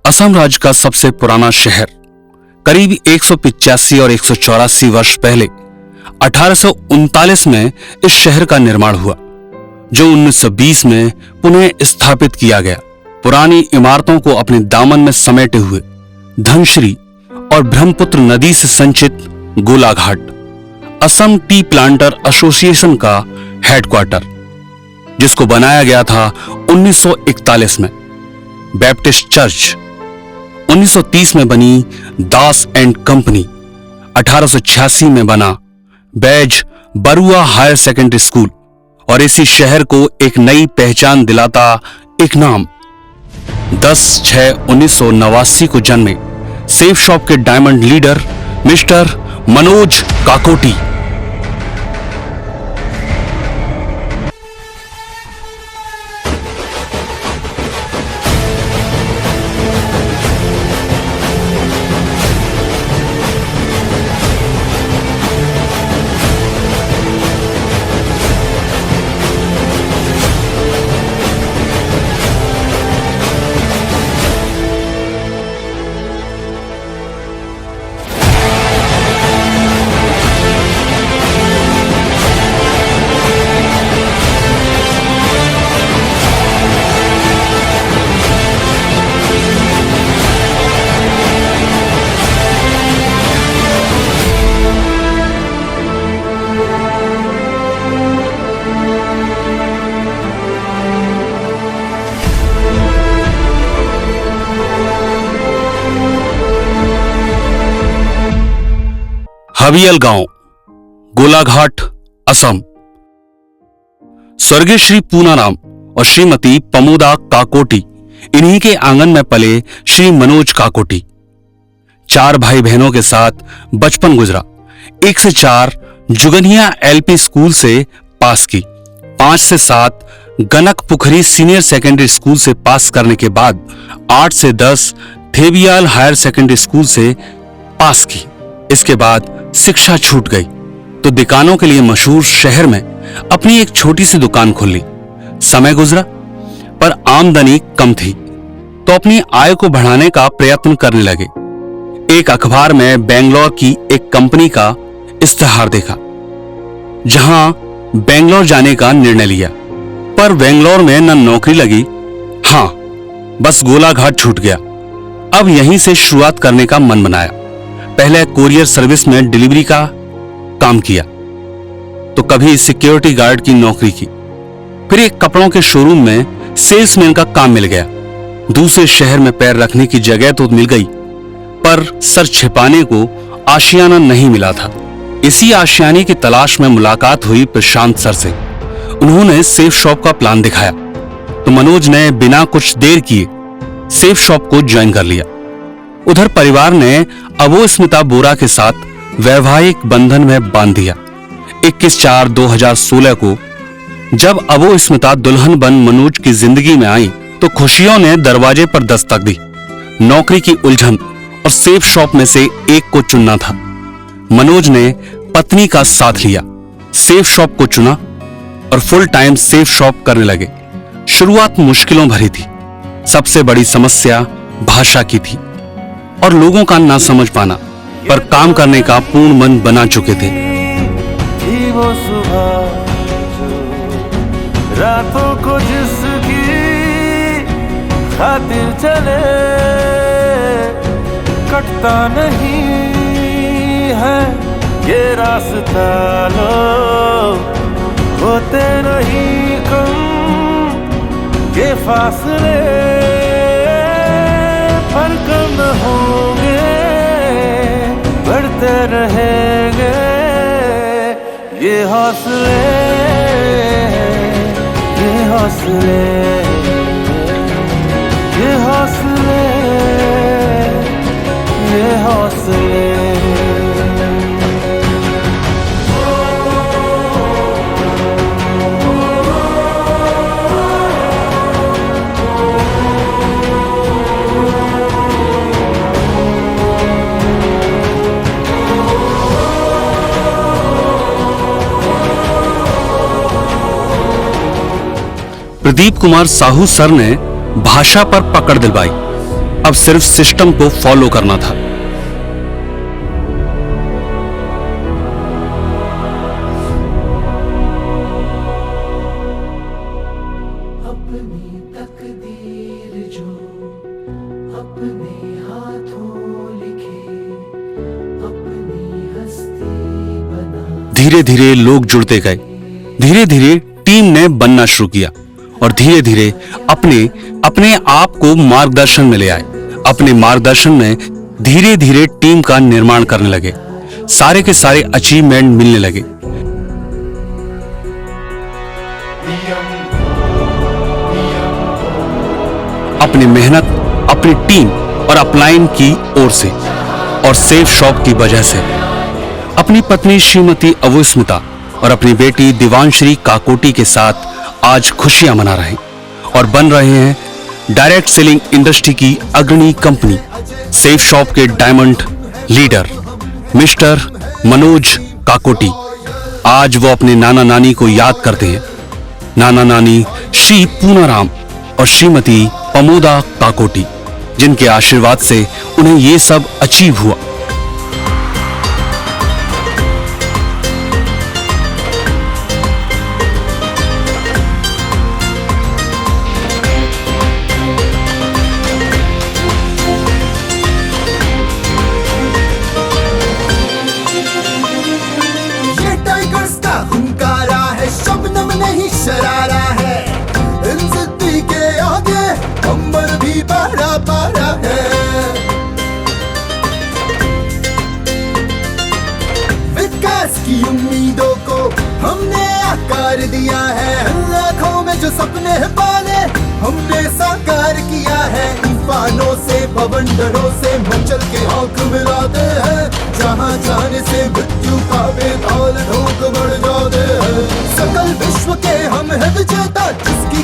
असम राज्य का सबसे पुराना शहर करीब 185 और 184 वर्ष पहले 1839 में इस शहर का निर्माण हुआ, जो 1920 में पुनः स्थापित किया गया। पुरानी इमारतों को अपने दामन में समेटे हुए धनश्री और ब्रह्मपुत्र नदी से संचित Golaghat Assam T planter association का हेडक्वार्टर, जिसको बनाया गया था 1941 में। बैप्टिस्ट चर्च 1930 में बनी, दास एंड कंपनी 1886 में बना, Baij Barua higher secondary school और इसी शहर को एक नई पहचान दिलाता एक नाम। 10/6/1989 को जन्मे सेफ शॉप के diamond leader Mr Manoj Kakoti. Haviyal गांव, गोलाघाट, असम। स्वर्गीय श्री पूनाराम और श्रीमती पमोदा काकोटी, इन्हीं के आंगन में पले श्री मनोज काकोटी। 4 भाई बहनों के साथ बचपन गुजरा। 1 से 4 जुगनिया एलपी स्कूल से पास की। 5 से 7 गनक पुखरी सीनियर सेकेंडरी स्कूल से पास करने के बाद 8 से 10 थेबियाल हायर सेकेंडरी स्कूल से पास की। इसके बाद शिक्षा छूट गई तो दुकानों के लिए मशहूर शहर में अपनी एक छोटी सी दुकान खोली। समय गुजरा पर आमदनी कम थी तो अपनी आय को बढ़ाने का प्रयत्न करने लगे। एक अखबार में बेंगलोर की एक कंपनी का इश्तिहार देखा, जहां बेंगलोर जाने का निर्णय लिया। पर बेंगलोर में न नौकरी लगी, हां बस गोलाघाट छूट गया। अब यहीं से शुरुआत करने का मन बनाया। पहले कोरियर सर्विस में डिलीवरी का काम किया, तो कभी सिक्योरिटी गार्ड की नौकरी की। फिर एक कपड़ों के शोरूम में सेल्समैन का काम मिल गया। दूसरे शहर में पैर रखने की जगह तो मिल गई, पर सर छिपाने को आशियाना नहीं मिला था। इसी आशियाने की तलाश में मुलाकात हुई प्रशांत सर से। उन्होंने सेफ शॉप का प्लान दिखाया तो मनोज ने बिना कुछ देर किए सेफ शॉप को ज्वाइन कर लिया। उधर परिवार ने अबो स्मिता बोरा के साथ वैवाहिक बंधन में बांध दिया। 21/4/2016 को जब अबो स्मिता दुल्हन बन मनोज की जिंदगी में आई तो खुशियों ने दरवाजे पर दस्तक दी। नौकरी की उलझन और सेफ शॉप में से एक को चुनना था। मनोज ने पत्नी का साथ लिया, सेफ शॉप को चुना और फुल टाइम सेफ शॉप करने लगे। शुरुआत मुश्किलों भरी थी। सबसे बड़ी समस्या भाषा की थी और लोगों का ना समझ पाना, पर काम करने का पूर्ण मन बना चुके थे। वो सुबह जो रातों को जिसकी खातिर चले, कटता नहीं है ये रास्ता, लोग होते नहीं कम ये फासले, पर कम होंगे बढ़ते रहेंगे ये हौसले, ये हौसले, ये हौसले, ये हौसले। प्रदीप कुमार साहू सर ने भाषा पर पकड़ दिलवाई। अब सिर्फ सिस्टम को फॉलो करना था। अपनी तकदीर जो अपने हाथों लिखे, अपनी हस्ती बना। धीरे धीरे लोग जुड़ते गए, धीरे धीरे टीम ने बनना शुरू किया और धीरे धीरे अपने आप को मार्गदर्शन में ले आए। अपने मार्गदर्शन में धीरे धीरे टीम का निर्माण करने लगे, सारे के सारे अचीवमेंट मिलने लगे। अपनी मेहनत, अपनी टीम और अपलाइन की ओर से और सेफ शॉप की वजह से अपनी पत्नी श्रीमती अवस्मिता और अपनी बेटी दिवांश्री काकोटी के साथ आज खुशियां मना रहे हैं और बन रहे हैं डायरेक्ट सेलिंग इंडस्ट्री की अग्रणी कंपनी सेफ शॉप के diamond leader Mr Manoj Kakoti. आज वो अपने नाना नानी को याद करते हैं, नाना नानी श्री पूनाराम और श्रीमती पमोदा काकोटी, जिनके आशीर्वाद से उन्हें ये सब अचीव हुआ। ये टाइगर्स का हुंकारा है, शबनम नहीं शरारा है। इन जिद्दी के आगे अंबर भी पारा पारा है। विकास की उम्मीदों को हमने आकार दिया है। लाखों में जो सपने हैं पाले हमने साकार किया है। तूफानों से बवंडरों से मचल के आंख मिलाते हैं। जहां जाने से मृत्यु का बेताल ढोक बढ़ जाते हैं। सकल विश्व के हम है विजेता, जिसकी